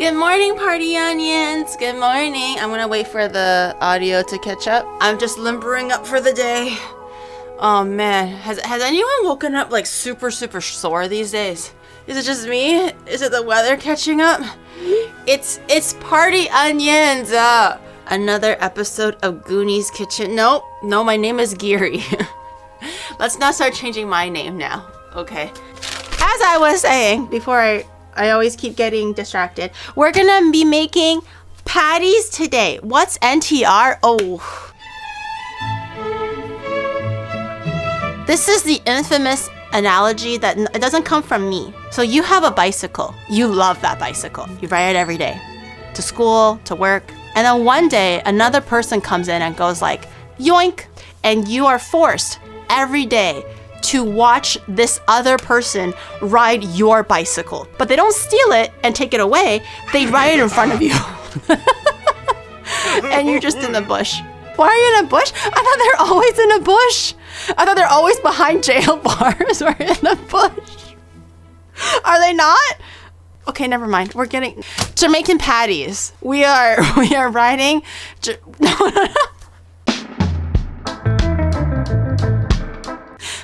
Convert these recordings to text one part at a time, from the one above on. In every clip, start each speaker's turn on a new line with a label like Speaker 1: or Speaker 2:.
Speaker 1: Good morning, party onions. Good morning. I'm gonna wait for the audio to catch up. I'm just limbering up for the day. Oh man, has anyone woken up like super sore these days? Is it just me? Is it the weather catching up? It's party onions. Another episode of Gooni's Kitchen. No, my name is Giri. Let's not start changing my name now. Okay. As I was saying before, I always keep getting distracted. We're gonna be making patties today. What's NTR? Oh. This is the infamous analogy that it doesn't come from me. So you have a bicycle. You love that bicycle. You ride it every day. To school, to work. And then one day, another person comes in and goes like, yoink. And you are forced every day to watch this other person ride your bicycle. But they don't steal it and take it away. They ride it in front of you. And you're just in the bush. Why are you in a bush? I thought they're always in a bush. I thought they're always behind jail bars or in a bush. Are they not? Okay, never mind. We're getting Jamaican patties. We are riding. No.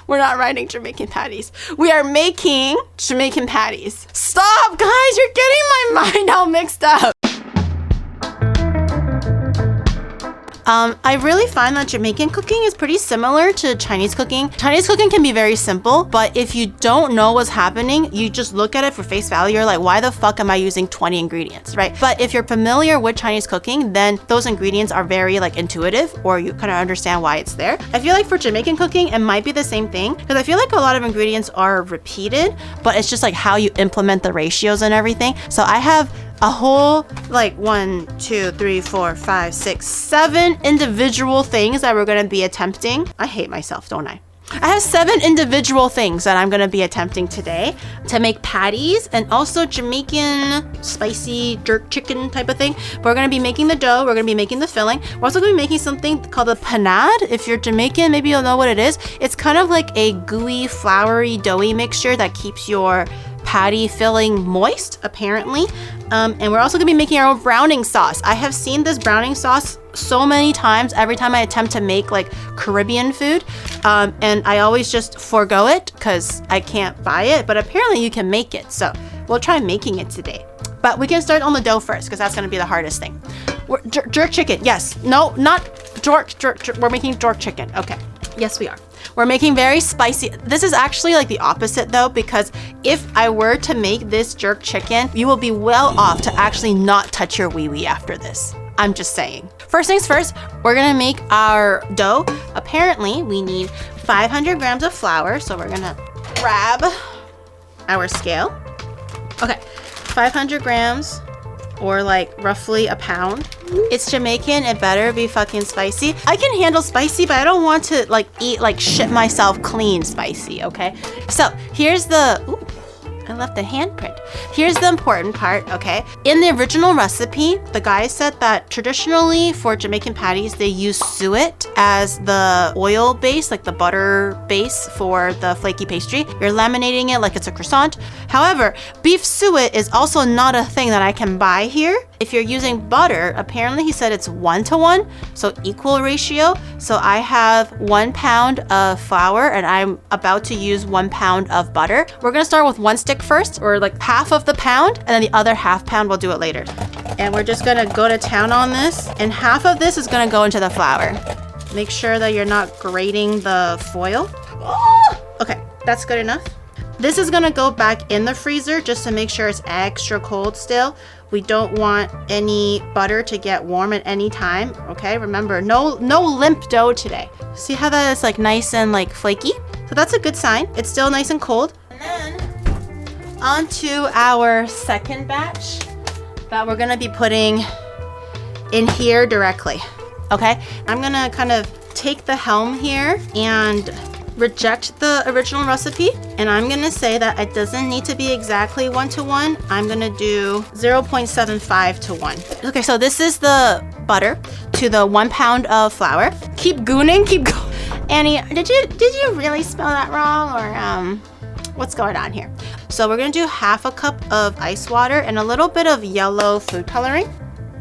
Speaker 1: We're not riding Jamaican patties. We are making Jamaican patties. Stop, guys! You're getting my mind all mixed up. I really find that Jamaican cooking is pretty similar to Chinese cooking. Chinese cooking can be very simple, but if you don't know what's happening, you just look at it for face value. You're like, why the fuck am I using 20 ingredients, right? But if you're familiar with Chinese cooking, then those ingredients are very like intuitive, or you kind of understand why it's there. I feel like for Jamaican cooking, it might be the same thing, because I feel like a lot of ingredients are repeated, but it's just like how you implement the ratios and everything. So I have a whole like 1, 2, 3, 4, 5, 6, 7 individual things that we're gonna be attempting. I hate myself, don't I? I have 7 individual things that I'm gonna be attempting today to make patties and also Jamaican spicy jerk chicken type of thing. We're gonna be making the dough, we're gonna be making the filling. We're also gonna be making something called a panade. If you're Jamaican, maybe you'll know what it is. It's kind of like a gooey, floury, doughy mixture that keeps your patty filling moist, apparently. And we're also gonna be making our own browning sauce. I have seen this browning sauce so many times every time I attempt to make like Caribbean food. And I always just forego it because I can't buy it, but apparently you can make it. So we'll try making it today. But we can start on the dough first because that's gonna be the hardest thing. Jerk chicken, yes. No, not jerk. We're making jerk chicken, okay. Yes, we are. We're making very spicy. This is actually like the opposite though, because if I were to make this jerk chicken, you will be well off to actually not touch your wee-wee after this. I'm just saying. First things first, we're gonna make our dough. Apparently, we need 500 grams of flour. So we're gonna grab our scale. Okay, 500 grams or like roughly a pound. It's Jamaican, it better be fucking spicy. I can handle spicy, but I don't want to like eat like shit myself clean spicy, okay? So here's the, ooh, I left a handprint. Here's the important part, okay? In the original recipe, the guy said that traditionally for Jamaican patties, they use suet as the oil base, like the butter base for the flaky pastry. You're laminating it like it's a croissant. However, beef suet is also not a thing that I can buy here. If you're using butter, apparently he said it's 1-to-1, so equal ratio. So I have 1 pound of flour and I'm about to use 1 pound of butter. We're gonna start with 1 stick first, or like half of the pound, and then the other half pound we'll do it later. And we're just gonna go to town on this, and half of this is gonna go into the flour. Make sure that you're not grating the foil. Okay, that's good enough. This is gonna go back in the freezer just to make sure it's extra cold still. We don't want any butter to get warm at any time, okay? Remember, no limp dough today. See how that is like nice and like flaky? So that's a good sign. It's still nice and cold. And then onto our second batch that we're gonna be putting in here directly, okay? I'm gonna kind of take the helm here and reject the original recipe, and I'm gonna say that it doesn't need to be exactly 1-to-1. I'm gonna do 0.75 to 1. Okay, so this is the butter to the 1 pound of flour. Keep gooning, keep going. Annie, did you really spell that wrong, or what's going on here? So we're gonna do half a cup of ice water and a little bit of yellow food coloring.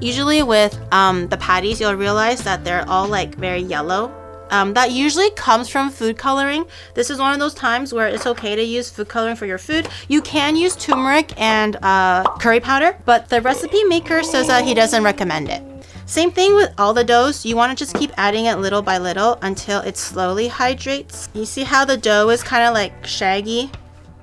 Speaker 1: Usually with the patties, you'll realize that they're all like very yellow. That usually comes from food coloring. This is one of those times where it's okay to use food coloring for your food. You can use turmeric and curry powder, but the recipe maker says that he doesn't recommend it. Same thing with all the doughs. You want to just keep adding it little by little until it slowly hydrates. You see how the dough is kind of like shaggy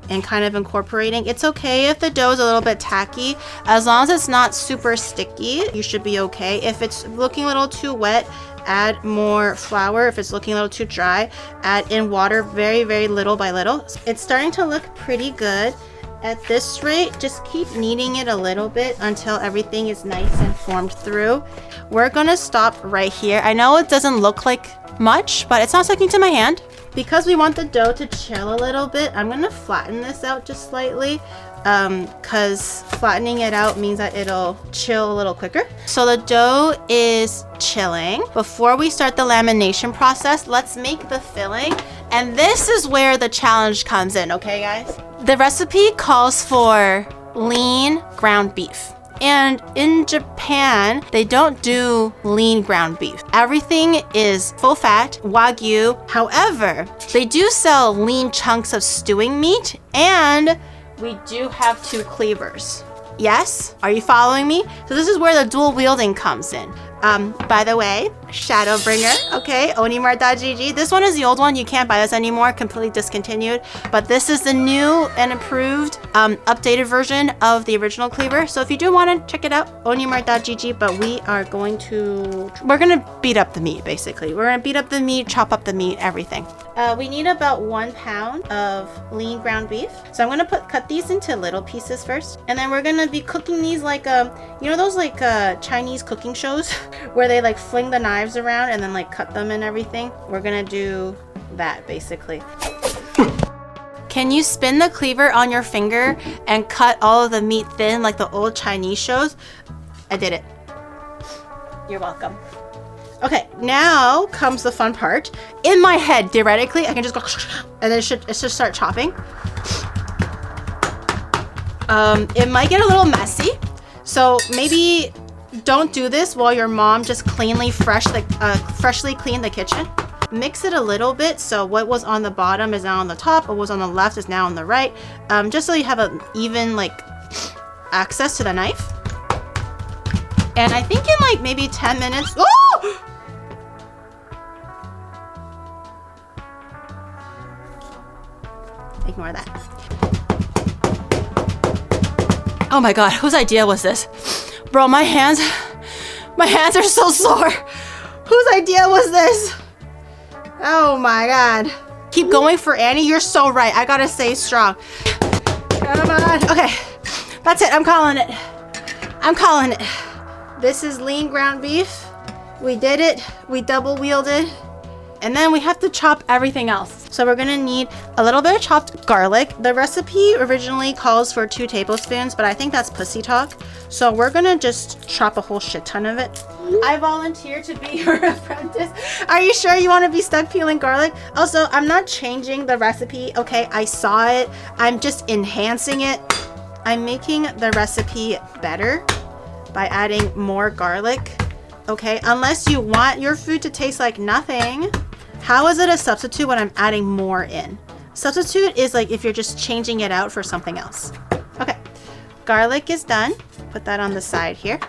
Speaker 1: and kind of incorporating? It's okay if the dough is a little bit tacky. As long as it's not super sticky, you should be okay. If it's looking a little too wet, add more flour. If it's looking a little too dry, add in water very, very little by little. It's starting to look pretty good. At this rate, just keep kneading it a little bit until everything is nice and formed through. We're gonna stop right here. I know it doesn't look like much, but it's not sticking to my hand. Because we want the dough to chill a little bit, I'm gonna flatten this out just slightly, because flattening it out means that it'll chill a little quicker. So the dough is chilling. Before we start the lamination process, let's make the filling. And this is where the challenge comes in, okay guys? The recipe calls for lean ground beef. And in Japan, they don't do lean ground beef. Everything is full fat, Wagyu. However, they do sell lean chunks of stewing meat, and we do have 2 cleavers. Yes? Are you following me? So this is where the dual wielding comes in. By the way, Shadowbringer, okay, Onimart.gg. This one is the old one. You can't buy this anymore, completely discontinued. But this is the new and improved, updated version of the original cleaver. So if you do want to check it out, Onimart.gg. But we're gonna beat up the meat, basically. We're gonna beat up the meat, chop up the meat, everything. We need about 1 pound of lean ground beef. So I'm gonna cut these into little pieces first, and then we're gonna be cooking these like you know those like Chinese cooking shows where they like fling the knives around and then like cut them and everything. We're gonna do that basically. Can you spin the cleaver on your finger and cut all of the meat thin like the old Chinese shows? I did it. You're welcome. Okay, now comes the fun part. In my head, theoretically, I can just go and then it should start chopping. It might get a little messy, so maybe don't do this while your mom just freshly cleaned the kitchen. Mix it a little bit, so what was on the bottom is now on the top, what was on the left is now on the right, just so you have an even like access to the knife. And I think in like maybe 10 minutes. Oh! Ignore that. Oh my god, whose idea was this? Bro, my hands are so sore. Whose idea was this? Oh my god. Keep going for Annie, you're so right. I gotta stay strong. Come on. Okay, that's it, I'm calling it. I'm calling it. This is lean ground beef. We did it, we double wielded. And then we have to chop everything else. So we're gonna need a little bit of chopped garlic. The recipe originally calls for 2 tablespoons, but I think that's pussy talk. So we're gonna just chop a whole shit ton of it. I volunteer to be your apprentice. Are you sure you wanna be stuck peeling garlic? Also, I'm not changing the recipe, okay? I saw it, I'm just enhancing it. I'm making the recipe better by adding more garlic, okay? Unless you want your food to taste like nothing. How is it a substitute when I'm adding more in? Substitute is like if you're just changing it out for something else. Okay, garlic is done. Put that on the side here.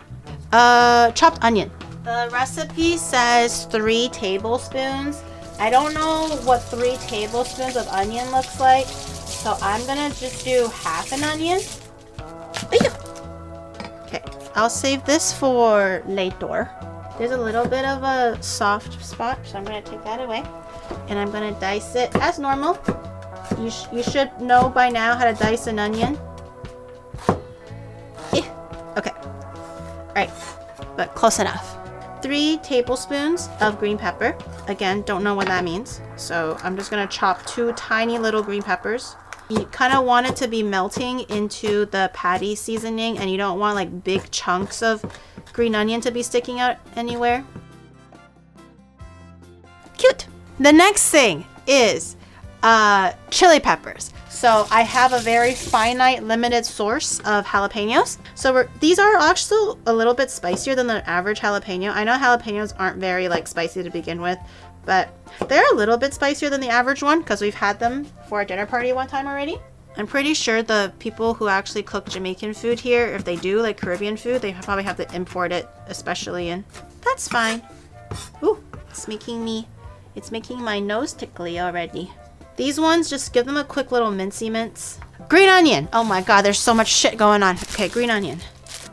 Speaker 1: Chopped onion. The recipe says 3 tablespoons. I don't know what 3 tablespoons of onion looks like, so I'm gonna just do half an onion. Okay, I'll save this for later. There's a little bit of a soft spot, so I'm going to take that away. And I'm going to dice it as normal. You should know by now how to dice an onion. Okay. Alright, but close enough. 3 tablespoons of green pepper. Again, don't know what that means. So I'm just going to chop 2 tiny little green peppers. You kind of want it to be melting into the patty seasoning, and you don't want like big chunks of green onion to be sticking out anywhere. Cute. The next thing is chili peppers. So I have a very finite, limited source of jalapenos. So these are actually a little bit spicier than the average jalapeno. I know jalapenos aren't very like spicy to begin with, but they're a little bit spicier than the average one because we've had them for a dinner party one time already. I'm pretty sure the people who actually cook Jamaican food here, if they do like Caribbean food, they probably have to import it, especially in. That's fine. Ooh, it's making my nose tickly already. These ones, just give them a quick little mincy mince. Green onion. Oh my God, there's so much shit going on. Okay, green onion.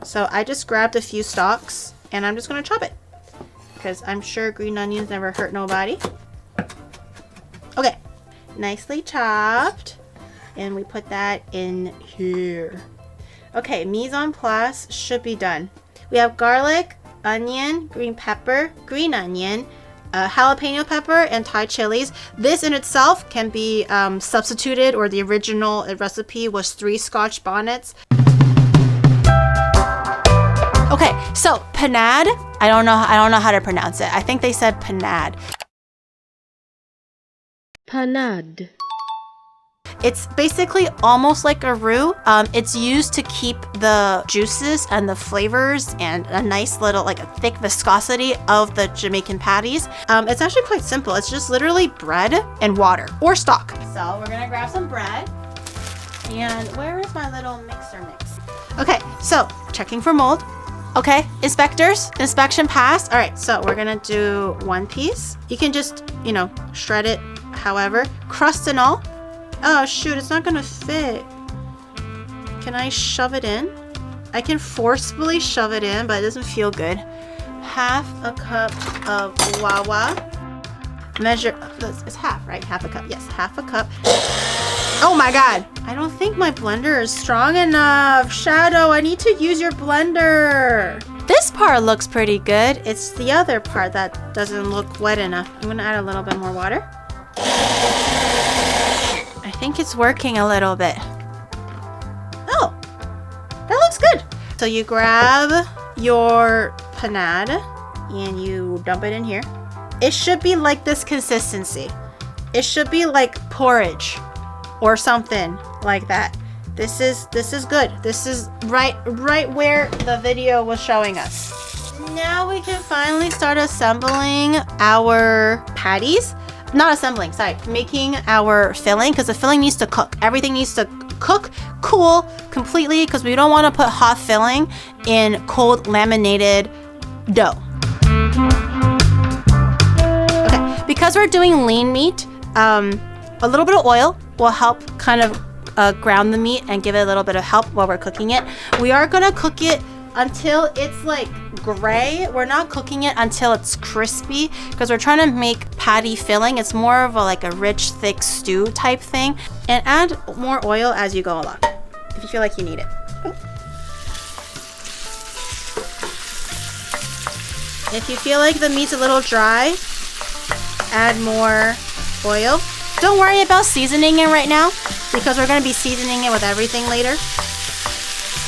Speaker 1: So I just grabbed a few stalks and I'm just gonna chop it because I'm sure green onions never hurt nobody. Okay, nicely chopped. And we put that in here. Okay, mise en place should be done. We have garlic, onion, green pepper, green onion, jalapeno pepper, and Thai chilies. This in itself can be substituted, or the original recipe was 3 Scotch bonnets. Okay, so panade. I don't know how to pronounce it. I think they said panade.
Speaker 2: Panade.
Speaker 1: It's basically almost like a roux. It's used to keep the juices and the flavors and a nice little, like a thick viscosity of the Jamaican patties. It's actually quite simple. It's just literally bread and water or stock. So we're gonna grab some bread. And where is my little mixer mix? Okay, so checking for mold. Okay, inspectors, inspection passed. All right, so we're gonna do 1 piece. You can just, shred it however, crust and all. Oh shoot, it's not gonna fit. Can I shove it in? I can forcefully shove it in, but it doesn't feel good. 1/2 cup of guava. Measure, it's half, right? 1/2 cup, yes, 1/2 cup. Oh my God, I don't think my blender is strong enough. Shadow, I need to use your blender. This part looks pretty good. It's the other part that doesn't look wet enough. I'm gonna add a little bit more water. I think it's working a little bit. Oh, that looks good. So you grab your panade and you dump it in here. It should be like this consistency. It should be like porridge or something like that. This is good. This is right where the video was showing us. Now we can finally start assembling our patties. Not assembling, sorry, making our filling, because the filling needs to cook. Everything needs to cook, cool completely, because we don't want to put hot filling in cold laminated dough. Okay, because we're doing lean meat, a little bit of oil will help kind of ground the meat and give it a little bit of help while we're cooking it. We are gonna cook it until it's like gray. We're not cooking it until it's crispy because we're trying to make patty filling. It's more of a rich, thick stew type thing. And add more oil as you go along if you feel like you need it. Oh. If you feel like the meat's a little dry, add more oil. Don't worry about seasoning it right now because we're going to be seasoning it with everything later.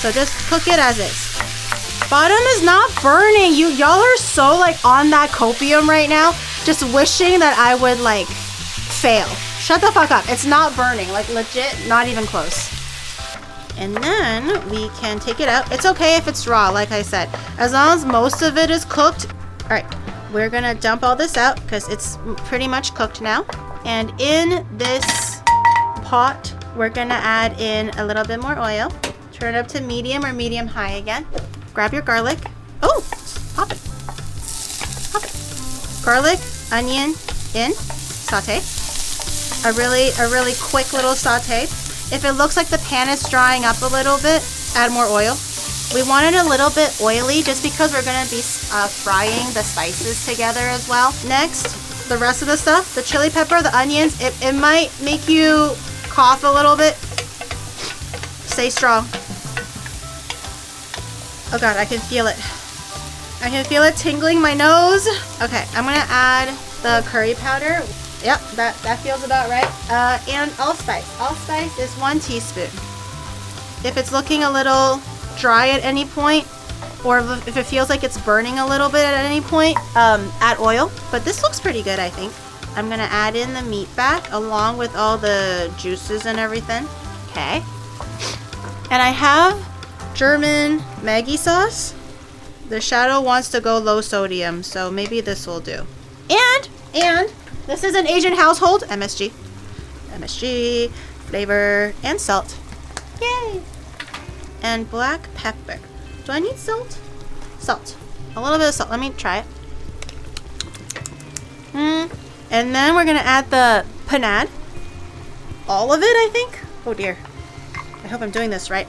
Speaker 1: So just cook it as is. Bottom is not burning. Y'all are so on that copium right now, just wishing that I would fail. Shut the fuck up. It's not burning, legit, not even close. And then we can take it out. It's okay if it's raw, like I said, as long as most of it is cooked. All right, we're gonna dump all this out because it's pretty much cooked now. And in this pot, we're gonna add in a little bit more oil. Turn it up to medium or medium high again. Grab your garlic. Oh, pop it. Pop it. Garlic, onion, in, saute. A really quick little saute. If it looks like the pan is drying up a little bit, add more oil. We want it a little bit oily just because we're gonna be frying the spices together as well. Next, the rest of the stuff, the chili pepper, the onions, it might make you cough a little bit. Stay strong. Oh God, I can feel it. I can feel it tingling my nose. Okay, I'm gonna add the curry powder. Yep, that feels about right. And allspice. Allspice is 1 teaspoon. If it's looking a little dry at any point, or if it feels like it's burning a little bit at any point, add oil. But this looks pretty good, I think. I'm gonna add in the meat back along with all the juices and everything. Okay. And I have German Maggi sauce. The shadow wants to go low sodium, so maybe this will do. And this is an Asian household. MSG, flavor, and salt. Yay! And black pepper. Do I need salt? Salt. A little bit of salt. Let me try it. And then we're gonna add the panade. All of it, I think. Oh dear. I hope I'm doing this right.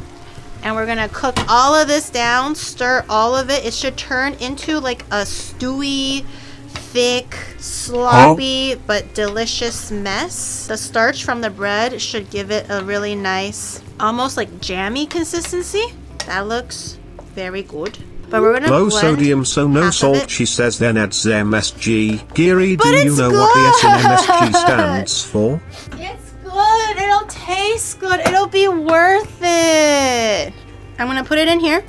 Speaker 1: And we're gonna cook all of this down, stir all of it. It should turn into like a stewy, thick, sloppy, but delicious mess. The starch from the bread should give it a really nice, almost like jammy consistency. That looks very good. But we're gonna
Speaker 2: low
Speaker 1: blend
Speaker 2: sodium, so no
Speaker 1: half
Speaker 2: salt,
Speaker 1: of it.
Speaker 2: she says, then adds MSG. Giri,
Speaker 1: But
Speaker 2: do you
Speaker 1: it's
Speaker 2: know what the S in MSG
Speaker 1: good.
Speaker 2: stands for?
Speaker 1: It's good. It'll taste good. It'll be worth it. I'm gonna put it in here.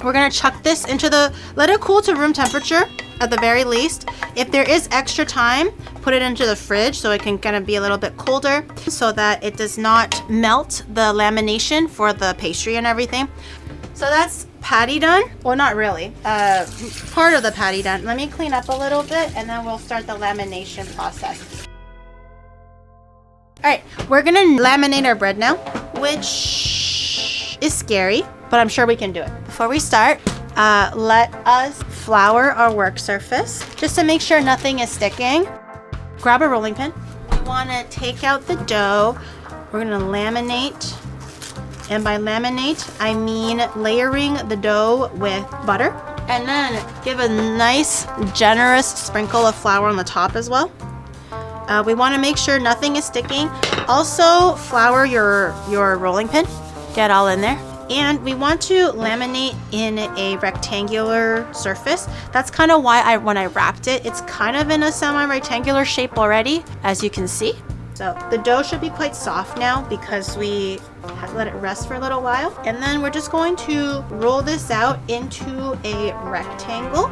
Speaker 1: We're gonna chuck this into let it cool to room temperature at the very least. If there is extra time, put it into the fridge so it can kind of be a little bit colder so that it does not melt the lamination for the pastry and everything. So that's patty done. Well, not really. Part of the patty done. Let me clean up a little bit and then we'll start the lamination process. All right, we're gonna laminate our bread now, which is scary, but I'm sure we can do it. Before we start, let us flour our work surface just to make sure nothing is sticking. Grab a rolling pin. We wanna take out the dough. We're gonna laminate. And by laminate, I mean layering the dough with butter. And then give a nice, generous sprinkle of flour on the top as well. We want to make sure nothing is sticking. Also, flour your rolling pin. Get all in there. And we want to laminate in a rectangular surface. That's kind of why when I wrapped it, it's kind of in a semi-rectangular shape already, as you can see. So the dough should be quite soft now because we have let it rest for a little while. And then we're just going to roll this out into a rectangle.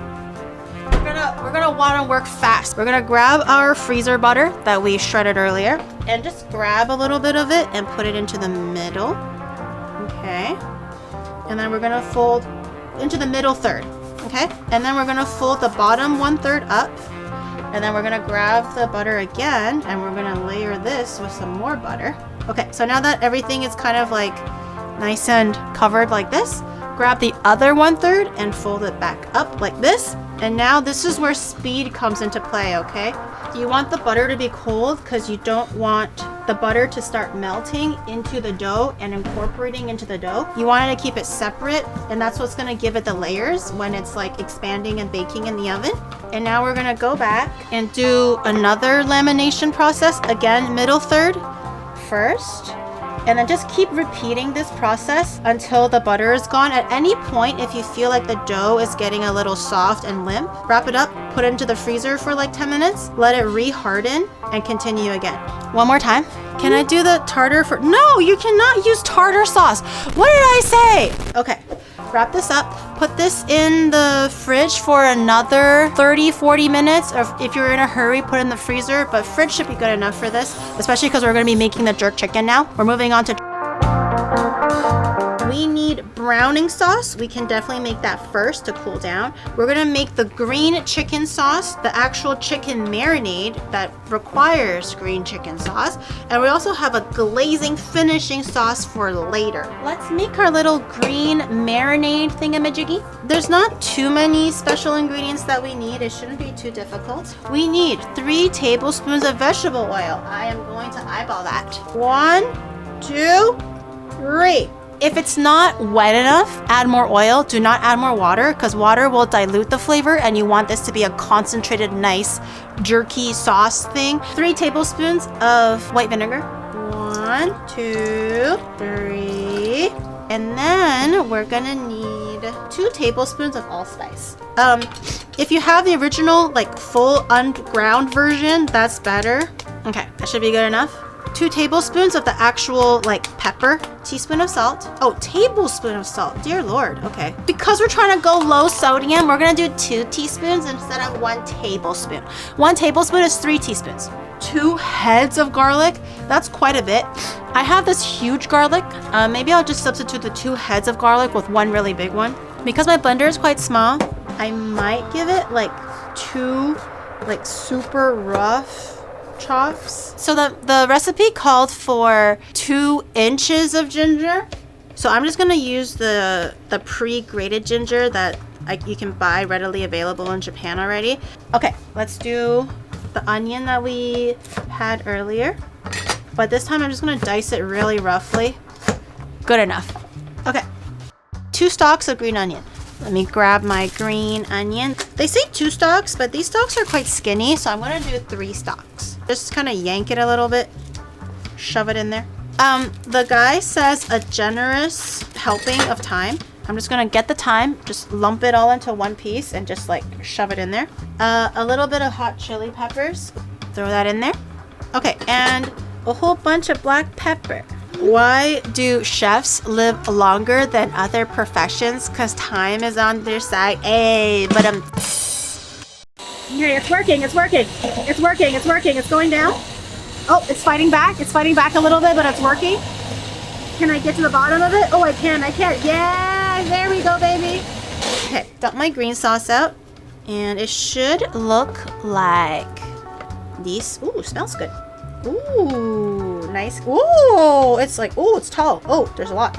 Speaker 1: We're gonna want to work fast. We're gonna grab our freezer butter that we shredded earlier and just grab a little bit of it and put it into the middle. Okay. And then we're gonna fold into the middle third. Okay. And then we're gonna fold the bottom 1/3 up. And then we're gonna grab the butter again and we're gonna layer this with some more butter. Okay, so now that everything is kind of like nice and covered like this, grab the other 1/3 and fold it back up like this. And now this is where speed comes into play, okay? You want the butter to be cold because you don't want the butter to start melting into the dough and incorporating into the dough. You want to keep it separate, and that's what's going to give it the layers when it's like expanding and baking in the oven. And now we're going to go back and do another lamination process. Again, middle third first. And then just keep repeating this process until the butter is gone. At any point, if you feel like the dough is getting a little soft and limp, wrap it up, put it into the freezer for like 10 minutes, let it re-harden, and continue again. One more time. Can I do the tartar for? No, you cannot use tartar sauce. What did I say? Okay, wrap this up. Put this in the fridge for another 30-40 minutes. Or if you're in a hurry, put it in the freezer. But fridge should be good enough for this, especially because we're going to be making the jerk chicken now. We're moving on to. We need browning sauce. We can definitely make that first to cool down. We're gonna make the green chicken sauce, the actual chicken marinade that requires green chicken sauce. And we also have a glazing finishing sauce for later. Let's make our little green marinade thingamajiggy. There's not too many special ingredients that we need. It shouldn't be too difficult. We need 3 tablespoons of vegetable oil. I am going to eyeball that. 1, 2, 3. If it's not wet enough, add more oil. Do not add more water because water will dilute the flavor and you want this to be a concentrated, nice, jerky sauce thing. 3 tablespoons of white vinegar. 1, 2, 3. And then we're gonna need 2 tablespoons of allspice. If you have the original, like full unground version, that's better. Okay, that should be good enough. 2 tablespoons of the actual like pepper, teaspoon of salt. Oh, tablespoon of salt, dear Lord, okay. Because we're trying to go low sodium, we're gonna do 2 teaspoons instead of 1 tablespoon. 1 tablespoon is 3 teaspoons. 2 heads of garlic, that's quite a bit. I have this huge garlic. Maybe I'll just substitute the 2 heads of garlic with 1 really big one. Because my blender is quite small, I might give it like 2 like super rough chops. So the recipe called for 2 inches of ginger. So I'm just gonna use the pre-grated ginger that you can buy readily available in Japan already. Okay, let's do the onion that we had earlier. But this time I'm just gonna dice it really roughly. Good enough. Okay, 2 stalks of green onion. Let me grab my green onion. They say 2 stalks, but these stalks are quite skinny, so I'm gonna do 3 stalks. Just kind of yank it a little bit, shove it in there. The guy says a generous helping of thyme. I'm just gonna get the thyme, just lump it all into one piece and just like shove it in there. A little bit of hot chili peppers, throw that in there. Okay, and a whole bunch of black pepper. Why do chefs live longer than other professions? Because time is on their side. Hey, but okay, it's working, it's working. It's working, it's working, it's going down. Oh, it's fighting back. It's fighting back a little bit, but it's working. Can I get to the bottom of it? Oh, I can. Yeah, there we go, baby. Okay, dump my green sauce out. And it should look like this. Ooh, smells good. Ooh, nice. Ooh, it's like, ooh, it's tall. Oh, there's a lot.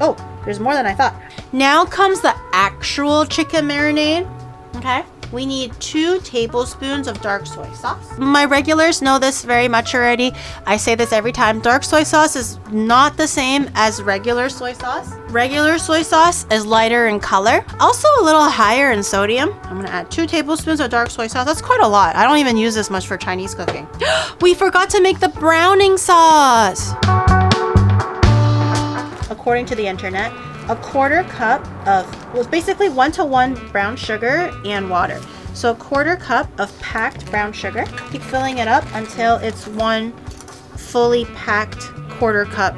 Speaker 1: Oh, there's more than I thought. Now comes the actual chicken marinade. Okay. We need 2 tablespoons of dark soy sauce. My regulars know this very much already. I say this every time. Dark soy sauce is not the same as regular soy sauce. Regular soy sauce is lighter in color, also a little higher in sodium. I'm gonna add 2 tablespoons of dark soy sauce. That's quite a lot. I don't even use this much for Chinese cooking. We forgot to make the browning sauce. According to the internet, a 1/4 cup of, well, it's basically 1-to-1 brown sugar and water. So a 1/4 cup of packed brown sugar. Keep filling it up until it's 1 fully packed 1/4 cup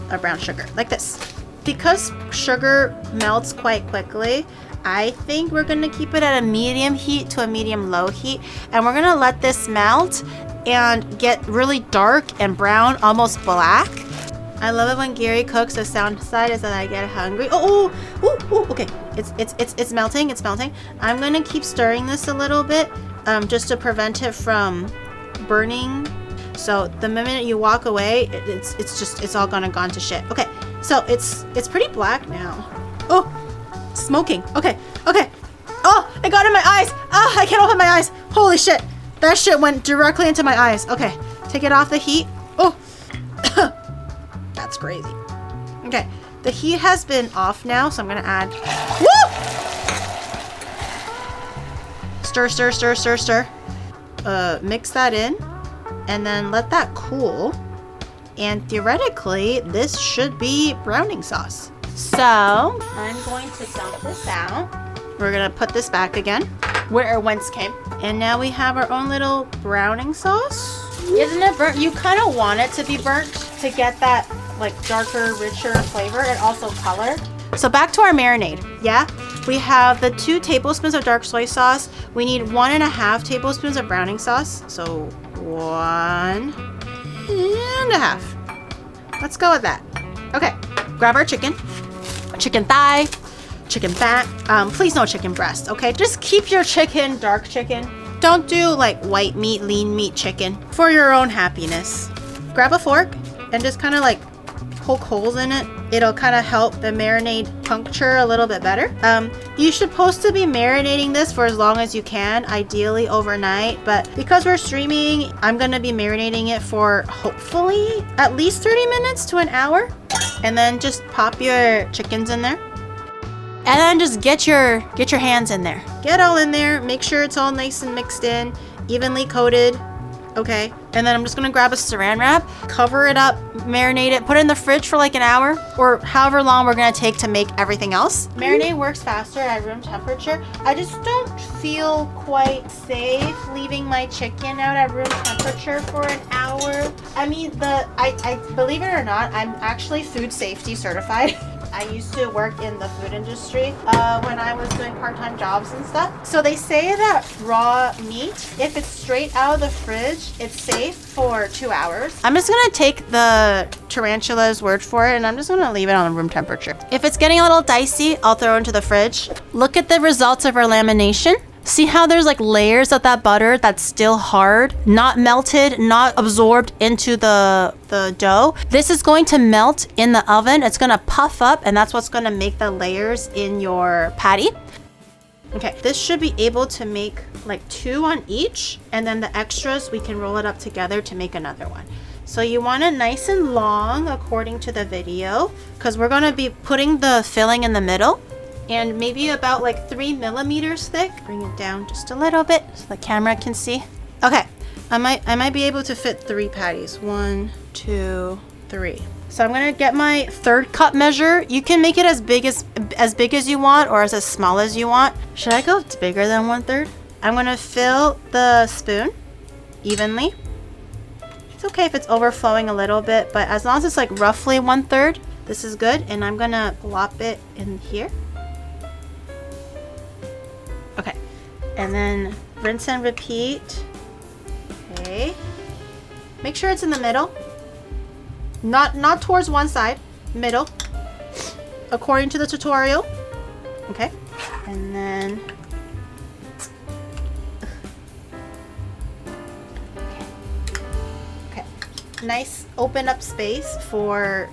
Speaker 1: of brown sugar, like this. Because sugar melts quite quickly, I think we're gonna keep it at a medium heat to a medium low heat, and we're gonna let this melt and get really dark and brown, almost black. I love it when Gary cooks. The sound side is that I get hungry. Oh, okay. It's melting. It's melting. I'm gonna keep stirring this a little bit, just to prevent it from burning. So the minute you walk away, it's all gone to shit. Okay, so it's pretty black now. Oh, smoking. Okay. Oh, it got in my eyes. Ah, I can't open my eyes. Holy shit, that shit went directly into my eyes. Okay, take it off the heat. Oh. That's crazy. Okay, the heat has been off now, so I'm gonna add. Woo! Stir. Mix that in, and then let that cool. And theoretically, this should be browning sauce. So I'm going to dump this out. We're gonna put this back again, where it once came. And now we have our own little browning sauce. Isn't it burnt? You kind of want it to be burnt to get that like darker, richer flavor and also color. So back to our marinade. Yeah, we have the 2 tablespoons of dark soy sauce. We need 1.5 tablespoons of browning sauce. So 1.5. Let's go with that. Okay, grab our chicken thigh, chicken fat. Please no chicken breast. Okay, just keep your chicken dark chicken. Don't do like white meat, lean meat chicken, for your own happiness. Grab a fork and just kind of like poke holes in it. It'll kind of help the marinade puncture a little bit better. You're supposed to be marinating this for as long as you can, ideally overnight, but because we're streaming, I'm gonna be marinating it for hopefully at least 30 minutes to an hour. And then just pop your chickens in there. And then just get your hands in there. Get all in there, make sure it's all nice and mixed in, evenly coated. Okay, And then I'm just gonna grab a saran wrap, cover it up, marinate it, put it in the fridge for like an hour or however long we're gonna take to make everything else. Marinade works faster at room temperature. I just don't feel quite safe leaving my chicken out at room temperature for an hour. I mean, I believe it or not, I'm actually food safety certified. I used to work in the food industry when I was doing part-time jobs and stuff. So they say that raw meat, if it's straight out of the fridge, it's safe for 2 hours. I'm just gonna take the tarantula's word for it and I'm just gonna leave it on room temperature. If it's getting a little dicey, I'll throw it into the fridge. Look at the results of our lamination. See how there's like layers of that butter that's still hard, not melted, not absorbed into the dough. This is going to melt in the oven. It's gonna puff up and that's what's gonna make the layers in your patty. Okay, this should be able to make like 2 on each, and then the extras, we can roll it up together to make another one. So you want it nice and long according to the video, because we're gonna be putting the filling in the middle. And maybe about like 3 millimeters thick. Bring it down just a little bit so the camera can see. Okay, I might be able to fit 3 patties. 1, 2, 3. So I'm gonna get my 3rd cup measure. You can make it as big as you want or as small as you want. Should I go bigger than 1/3? I'm gonna fill the spoon evenly. It's okay if it's overflowing a little bit, but as long as it's like roughly 1/3, this is good. And I'm gonna plop it in here. Okay, and then rinse and repeat. Okay, make sure it's in the middle, not towards one side, middle, according to the tutorial. Okay, and then okay, nice open up space for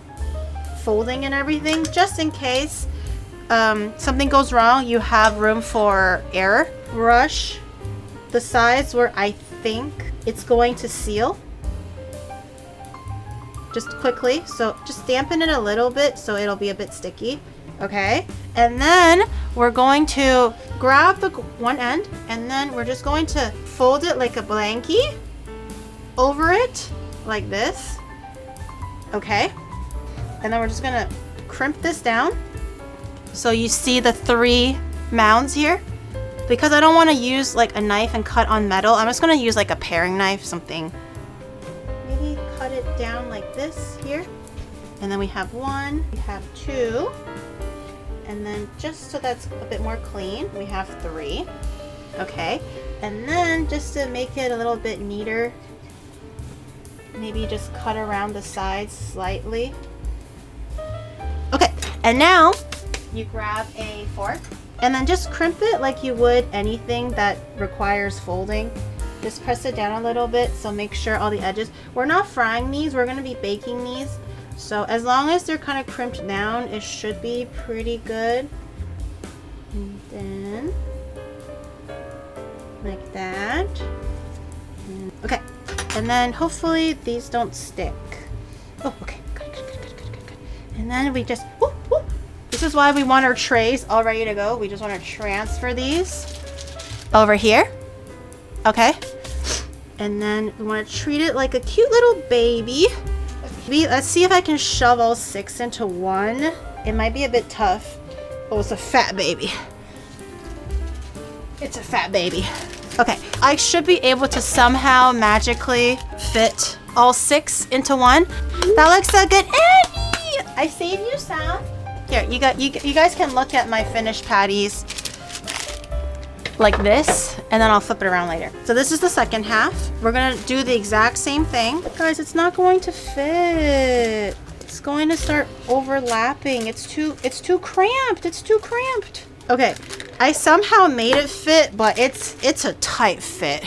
Speaker 1: folding and everything, just in case something goes wrong, you have room for error. Brush the sides where I think it's going to seal. Just quickly, so just dampen it a little bit so it'll be a bit sticky. Okay, and then we're going to grab the one end and then we're just going to fold it like a blankie over it like this. Okay, and then we're just gonna crimp this down. So you see the 3 mounds here. Because I don't want to use like a knife and cut on metal, I'm just going to use like a paring knife, something. Maybe cut it down like this here. And then we have 1, we have 2. And then just so that's a bit more clean, we have 3. Okay. And then just to make it a little bit neater, maybe just cut around the sides slightly. Okay. And now you grab a fork and then just crimp it like you would anything that requires folding. Just press it down a little bit, so make sure all the edges. We're not frying these, we're gonna be baking these. So as long as they're kind of crimped down, it should be pretty good. And then, like that. Okay, and then hopefully these don't stick. Oh, okay, good. And then we just, this is why we want our trays all ready to go. We just want to transfer these over here. Okay. And then we want to treat it like a cute little baby. Let's see if I can shove all 6 into one. It might be a bit tough. Oh, it's a fat baby. It's a fat baby. Okay, I should be able to somehow magically fit all 6 into one. That looks so good. Annie! I saved you some. Here, you guys can look at my finished patties like this, and then I'll flip it around later. So this is the second half. We're gonna do the exact same thing. Guys, it's not going to fit. It's going to start overlapping. It's too cramped. It's too cramped. Okay, I somehow made it fit, but it's a tight fit.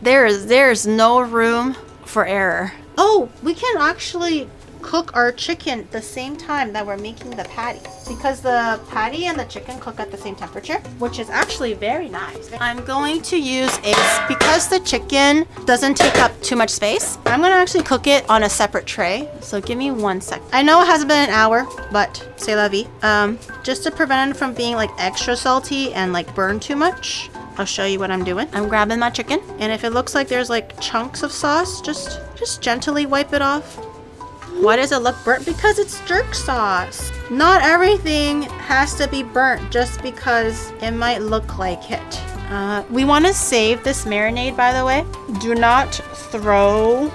Speaker 1: There's no room for error. Oh, we can actually cook our chicken the same time that we're making the patty, because the patty and the chicken cook at the same temperature, which is actually very nice. I'm going to use because the chicken doesn't take up too much space, I'm going to actually cook it on a separate tray. So give me 1 sec. I know it hasn't been an hour, but c'est la vie. Just to prevent it from being like extra salty and like burn too much, I'll show you what I'm doing. I'm grabbing my chicken, and if it looks like there's like chunks of sauce, just gently wipe it off. Why does it look burnt? Because it's jerk sauce. Not everything has to be burnt just because it might look like it. We want to save this marinade, by the way. Do not throw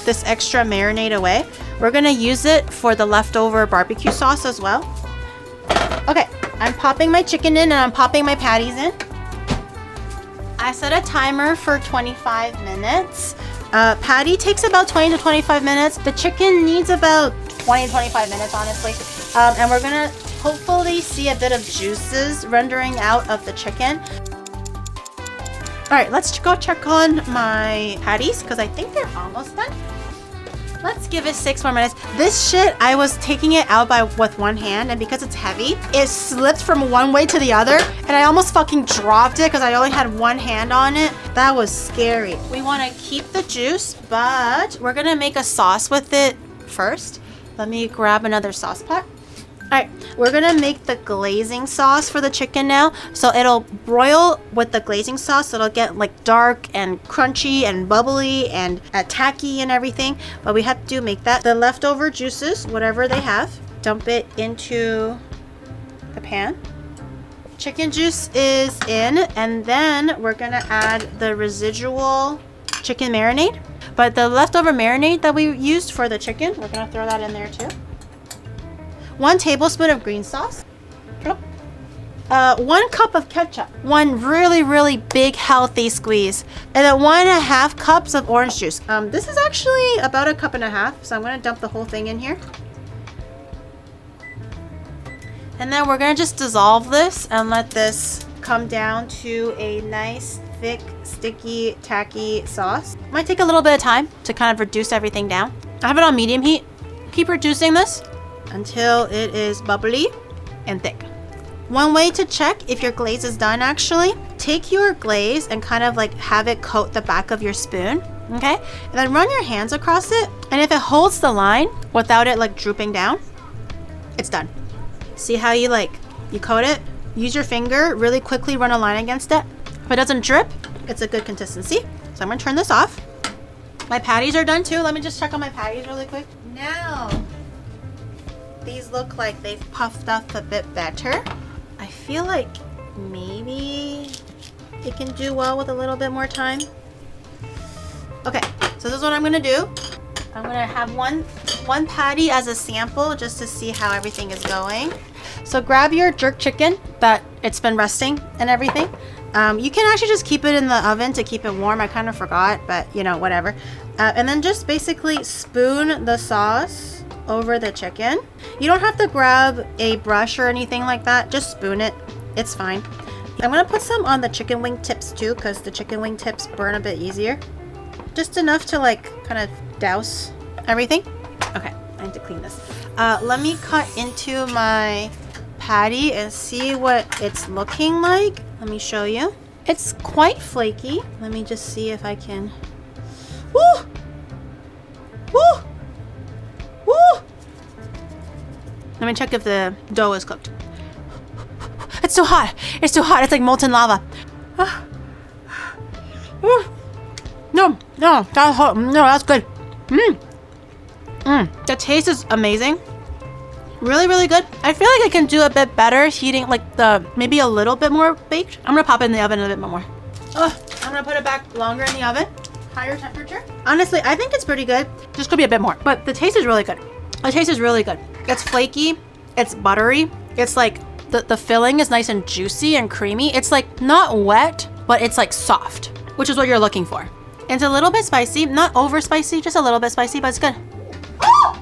Speaker 1: this extra marinade away. We're gonna use it for the leftover barbecue sauce as well. Okay, I'm popping my chicken in and I'm popping my patties in. I set a timer for 25 minutes. Patty takes about 20 to 25 minutes. The chicken needs about 20 to 25 minutes, honestly. And we're gonna hopefully see a bit of juices rendering out of the chicken. All right, let's go check on my patties because I think they're almost done. Let's give it 6 more minutes. This shit, I was taking it out with one hand, and because it's heavy, it slipped from one way to the other, and I almost fucking dropped it because I only had one hand on it. That was scary. We want to keep the juice, but we're gonna make a sauce with it first. Let me grab another sauce pot. All right, we're gonna make the glazing sauce for the chicken now. So it'll broil with the glazing sauce. So it'll get like dark and crunchy and bubbly and tacky and everything. But we have to make that. The leftover juices, whatever they have, dump it into the pan. Chicken juice is in, and then we're gonna add the residual chicken marinade. But the leftover marinade that we used for the chicken, we're gonna throw that in there too. 1 tablespoon of green sauce. 1 cup of ketchup. 1 really big healthy squeeze. And then 1.5 cups of orange juice. This is actually about 1.5 cups, so I'm gonna dump the whole thing in here. And then we're gonna just dissolve this and let this come down to a nice, thick, sticky, tacky sauce. Might take a little bit of time to kind of reduce everything down. I have it on medium heat. Keep reducing this until it is bubbly and thick. One way to check if your glaze is done, actually, take your glaze and kind of like have it coat the back of your spoon, okay? And then run your hands across it, and if it holds the line without it like drooping down, it's done. See how you coat it? Use your finger, really quickly run a line against it. If it doesn't drip, it's a good consistency. So I'm gonna turn this off. My patties are done too. Let me just check on my patties really quick. Now, these look like they've puffed up a bit better. I feel like maybe it can do well with a little bit more time. Okay, so this is what I'm gonna do. I'm gonna have one patty as a sample just to see how everything is going. So grab your jerk chicken that it's been resting and everything. You can actually just keep it in the oven to keep it warm. I kind of forgot, but you know, whatever. And then just basically spoon the sauce over the chicken. You don't have to grab a brush or anything like that. Just spoon it. It's fine. I'm gonna put some on the chicken wing tips too, because the chicken wing tips burn a bit easier. Just enough to like kind of douse everything. Okay, I need to clean this. Let me cut into my patty and see what it's looking like. Let me show you. It's quite flaky. Let me just see if I can. Woo! Woo! Woo! Let me check if the dough is cooked. It's too hot. It's too hot. It's like molten lava. No, that's hot. No, that's good. The taste is amazing. Really good. I feel like I can do a bit better heating like maybe a little bit more baked. I'm gonna pop it in the oven a bit more. I'm gonna put it back longer in the oven. Higher temperature. Honestly, I think it's pretty good. Just could be a bit more, but the taste is really good. The taste is really good. It's flaky. It's buttery. It's like the filling is nice and juicy and creamy. It's like not wet, but it's like soft, which is what you're looking for. It's a little bit spicy, not over spicy, just a little bit spicy, but it's good. Oh!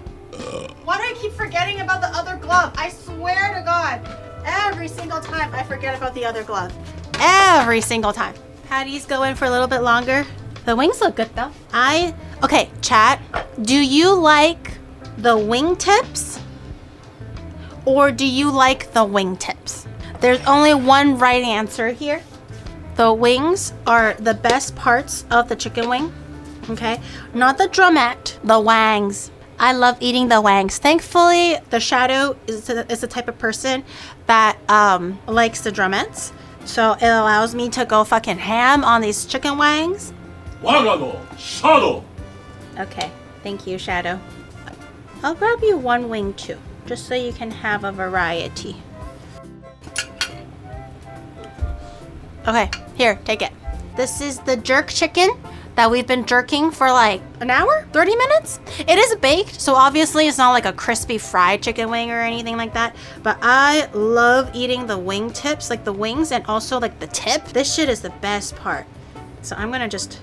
Speaker 1: Why do I keep forgetting about the other glove? I swear to God, every single time I forget about the other glove. Every single time. Patties go in for a little bit longer. The wings look good though. Okay, chat, do you like the wing tips or do you like the wing tips? There's only one right answer here. The wings are the best parts of the chicken wing, okay? Not the drumette, the wangs. I love eating the wangs. Thankfully, the shadow is the type of person that likes the drumettes. So it allows me to go fucking ham on these chicken wings.
Speaker 3: 와가노 샤도.
Speaker 1: Okay, thank you, Shadow. I'll grab you one wing too, just so you can have a variety. Okay, here, take it. This is the jerk chicken that we've been jerking for like an hour, 30 minutes. It is baked, so obviously it's not like a crispy fried chicken wing or anything like that. But I love eating the wing tips, like the wings and also like the tip. This shit is the best part. So I'm gonna just,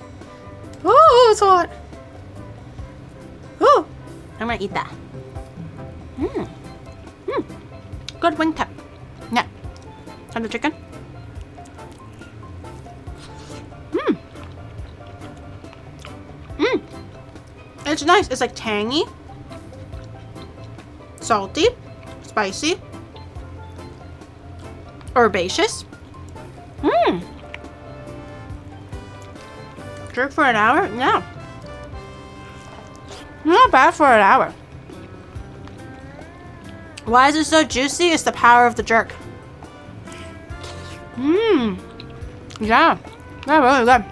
Speaker 1: oh, it's hot. Oh, I'm gonna eat that. Good wing tip. Yeah. And the chicken. It's nice. It's like tangy, salty, spicy, herbaceous. Jerk for an hour? Yeah. Not bad for an hour. Why is it so juicy? It's the power of the jerk. Yeah. Yeah, really good.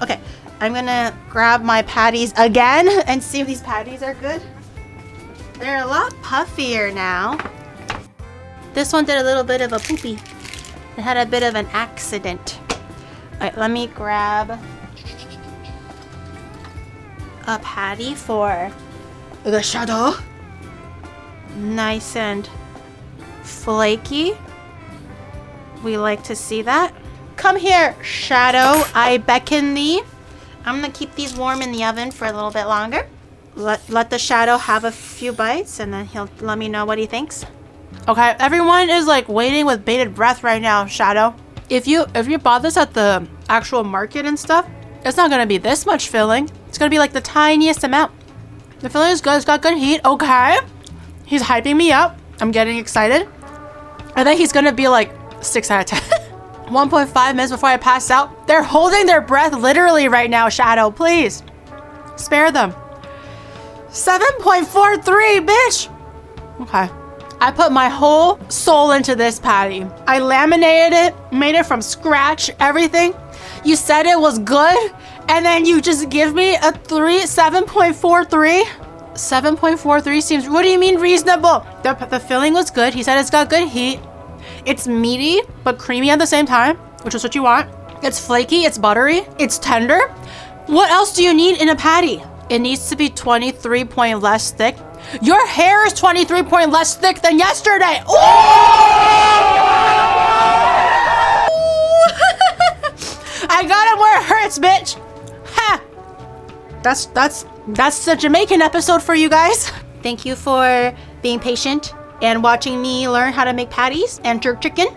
Speaker 1: Okay, I'm gonna grab my patties again and see if these patties are good. They're a lot puffier now. This one did a little bit of a poopy. It had a bit of an accident. All right, let me grab a patty for the Shadow. Nice and flaky. We like to see that. Come here, Shadow. I beckon thee. I'm gonna keep these warm in the oven for a little bit longer. Let the Shadow have a few bites and then he'll let me know what he thinks. Okay, everyone is like waiting with bated breath right now, Shadow. If you bought this at the actual market and stuff, it's not gonna be this much filling. It's gonna be like the tiniest amount. The filling is good, it's got good heat. Okay. He's hyping me up. I'm getting excited. I think he's gonna be like 6 out of 10. 1.5 minutes before I pass out. They're holding their breath literally right now, Shadow. Please. Spare them. 7.43, bitch. Okay. I put my whole soul into this patty. I laminated it, made it from scratch, everything. You said it was good, and then you just give me a 7.43? 7.43 seems, what do you mean reasonable? The filling was good. He said it's got good heat. It's meaty, but creamy at the same time, which is what you want. It's flaky, it's buttery, it's tender. What else do you need in a patty? It needs to be 23 point less thick. Your hair is 23 point less thick than yesterday. Ooh! I got it where it hurts, bitch. Ha! That's the Jamaican episode for you guys. Thank you for being patient and watching me learn how to make patties and jerk chicken,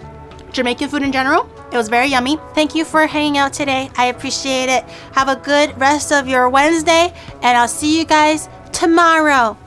Speaker 1: Jamaican food in general. It was very yummy. Thank you for hanging out today. I appreciate it. Have a good rest of your Wednesday, and I'll see you guys tomorrow.